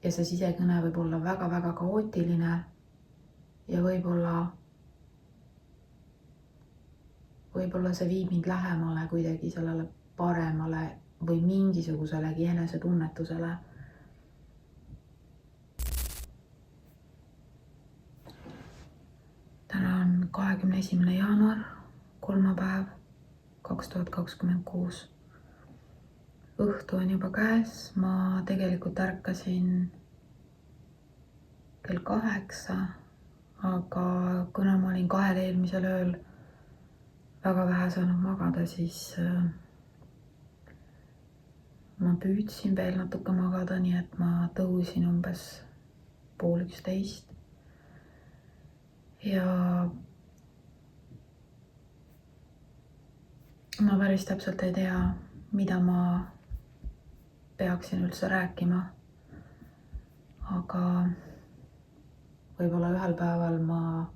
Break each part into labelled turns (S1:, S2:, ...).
S1: ja see sisekõne võib olla väga-väga kaootiline ja võib-olla see viib mind lähemale kuidagi sellele paremale või mingisuguselegi enesetunnetusele. Täna on 21. jaanuar, kolmapäev 2026. Õhtu on juba käes, ma tegelikult ärkasin kell 8, aga kuna ma olin 2 eelmisel ööl väga vähe saanud magada, siis ma püüdsin veel natuke magada, nii et ma tõusin umbes 10:30. Ja ma päris täpselt ei tea, mida ma peaksin üldse rääkima. Aga võib-olla ühel päeval ma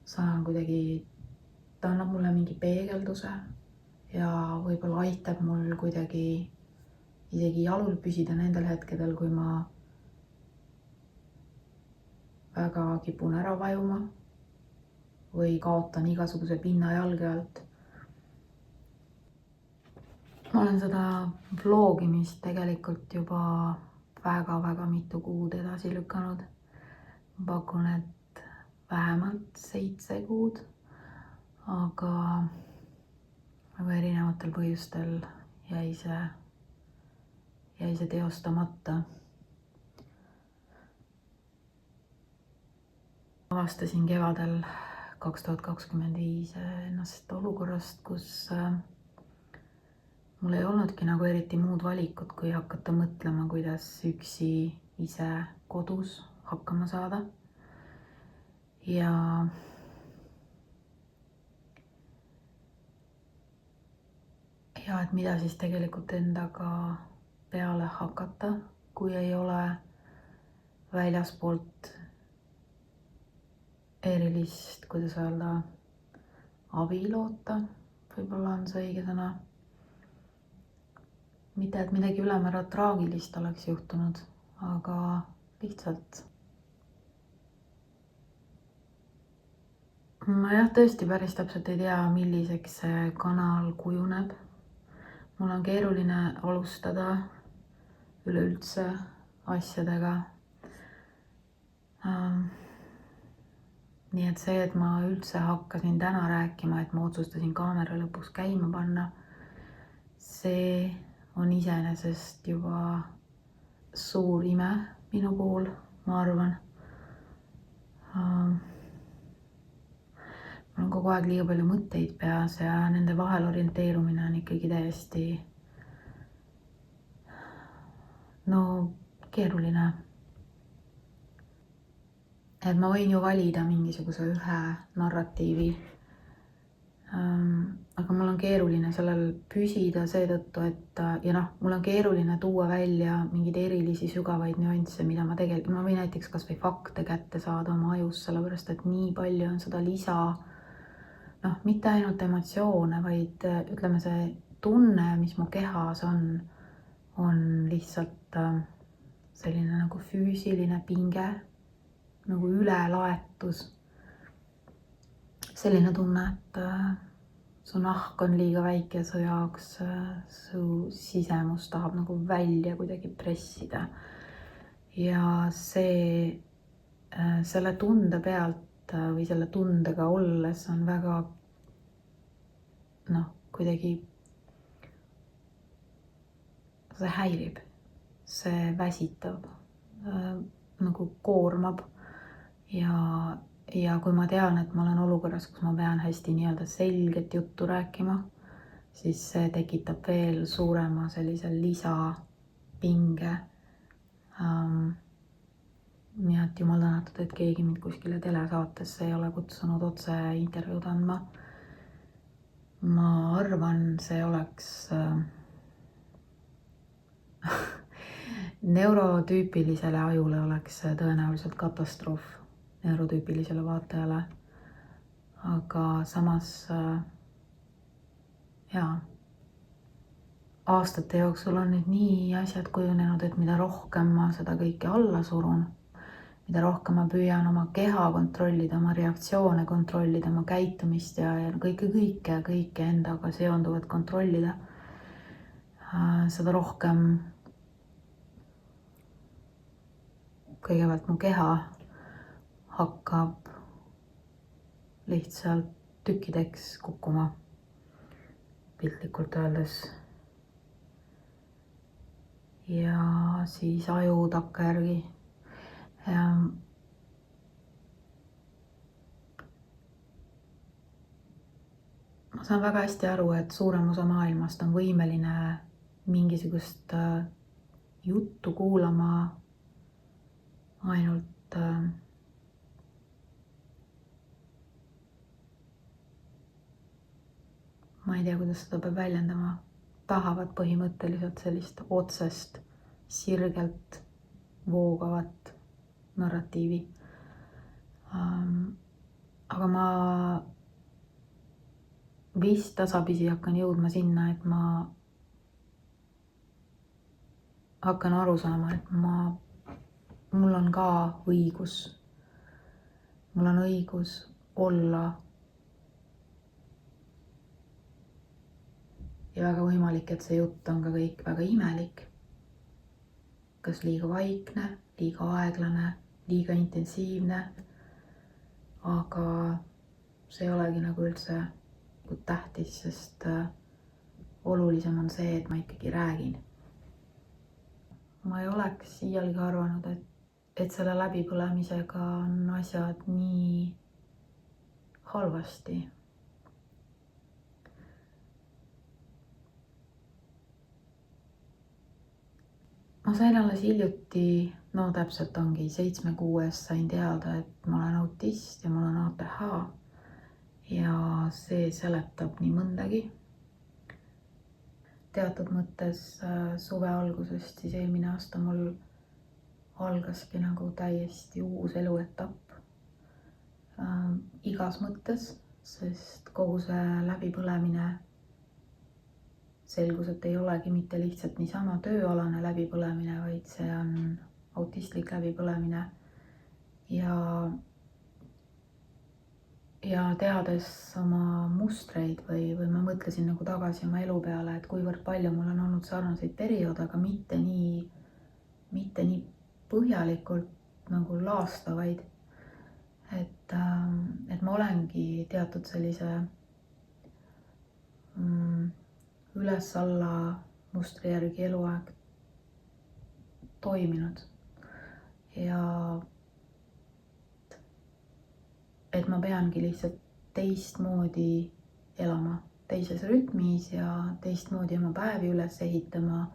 S1: saan kuidagi, ta annab mulle mingi peegelduse ja võib-olla aitab mul kuidagi isegi jalul püsida nendel hetkedel, kui ma väga kipun ära vajuma või kaotan igasuguse pinna jalge alt. Ma olen seda vlogimist tegelikult juba väga-väga mitu kuud edasi lükanud. Ma pakun, et vähemalt 7 kuud, aga erinevatel põhjustel jäi see teostamata. Avastasin kevadel 2025 ennast olukorrast, kus mul ei olnudki nagu eriti muud valikut, kui hakata mõtlema, kuidas üksi ise kodus hakkama saada. Ja et mida siis tegelikult endaga peale hakata, kui ei ole väljaspoolt erilist, kuidas öelda, abi loota, võib-olla on see õige sõna. Mitte, et midagi ülemäära traagilist oleks juhtunud, aga lihtsalt. Ma jah, tõesti päris täpselt ei tea, milliseks see kanal kujuneb. Mul on keeruline alustada üleüldse asjadega. Nii et see, et ma üldse hakkasin täna rääkima, et ma otsustasin kaamera lõpuks käima panna, see on iseenesest juba suur ime minu puhul, ma arvan. Mul on kogu aeg liiga palju mõtteid peas ja nende vahel orienteerumine on ikkagi täiesti keeruline. Et ma võin ju valida mingisuguse ühe narratiivi, aga mul on keeruline sellel püsida seetõttu, et mul on keeruline tuua välja mingeid erilisi sügavaid nüansse, mida ma võin näiteks kas või fakte kätte saada oma ajus, sellepärast et nii palju on seda lisa, mitte ainult emotsioone, vaid ütleme see tunne, mis mu kehas on lihtsalt selline nagu füüsiline pinge, nagu ülelaetus. Selline tunne, et su nahk on liiga väike su jaoks, su sisemus tahab nagu välja kuidagi pressida. Ja selle tunde pealt või selle tundega olles on väga kuidagi, see häirib, see väsitab, nagu koormab. Ja kui ma tean, et ma olen olukorras, kus ma pean hästi nii-öelda selget juttu rääkima, siis see tekitab veel suurema sellise lisapinge. Nii et jumal tänatud, et keegi mind kuskile telesaatesse ei ole kutsunud otse intervjuud andma. Ma arvan, see oleks neurotüüpilisele ajule oleks tõenäoliselt katastroof, neurotüüpilisele vaatajale. Aga samas aastate jooksul on nüüd nii asjad kujunenud, et mida rohkem ma seda kõike alla surun, mida rohkem ma püüan oma keha kontrollida, oma reaktsioone kontrollida, oma käitumist ja kõike endaga seonduvat kontrollida, seda rohkem kõigepealt mu keha hakkab lihtsalt tükkideks kukkuma, piltlikult öeldes. Ja siis aju takkajärgi. Ma saan väga hästi aru, et suurem osa maailmast on võimeline mingisugust juttu kuulama ainult ma ei tea, kuidas seda peab väljendama, tahavad põhimõtteliselt sellist otsest, sirgelt voogavat narratiivi. Aga ma vist tasapisi hakkan jõudma sinna, et ma hakkan aru saama, et mul on ka õigus. Mul on õigus olla ja väga võimalik, et see jutt on ka kõik väga imelik. Kas liiga vaikne, liiga aeglane, liiga intensiivne, aga see ei olegi nagu üldse tähtis, sest olulisem on see, et ma ikkagi räägin. Ma ei oleks iialgi arvanud, et selle läbipõlemisega on asjad nii halvasti. Ma sain alles hiljuti, no täpselt ongi 7 kuu eest sain teada, et ma olen autist ja mul on ATH ja see seletab nii mõndagi. Teatud mõttes suve algusest siis eelmine aasta mul algaski nagu täiesti uus eluetapp igas mõttes, sest kogu see läbipõlemine selgus, et ei olegi mitte lihtsalt niisama tööalane läbipõlemine, vaid see on autistlik läbipõlemine. Ja teades oma mustreid või ma mõtlesin nagu tagasi oma elu peale, et kuivõrd palju mul on olnud sarnaseid perioode, aga mitte nii põhjalikult nagu laastavaid. Et ma olengi teatud sellise üles-alla mustri järgi eluaeg toiminud ja et ma peangi lihtsalt teistmoodi elama, teises rütmis ja teistmoodi oma päevi üles ehitama,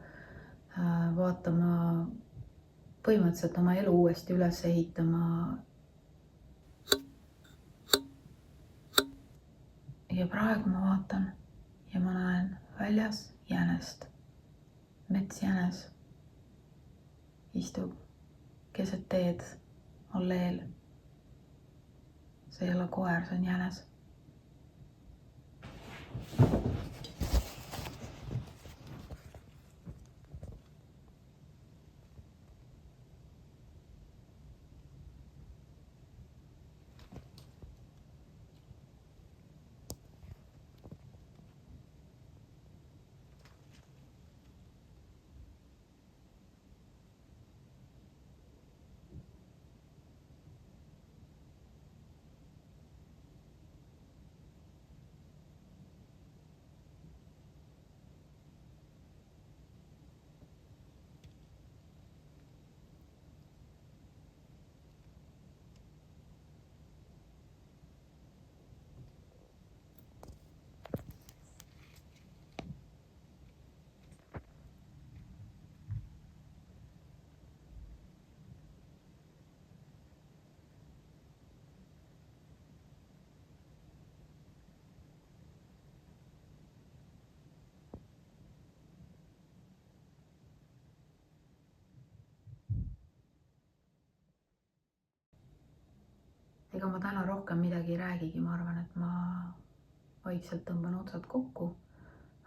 S1: vaatama põhimõtteliselt oma elu uuesti üles ehitama. Ja praegu ma vaatan ja ma näen väljas jänest. Metsjänes istub keset teed alleel. See ei ole koer, see on jänes. Ega ma täna rohkem midagi ei räägigi, ma arvan, et ma vaikselt tõmban otsad kokku,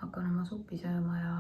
S1: hakkan oma suppi sööma ja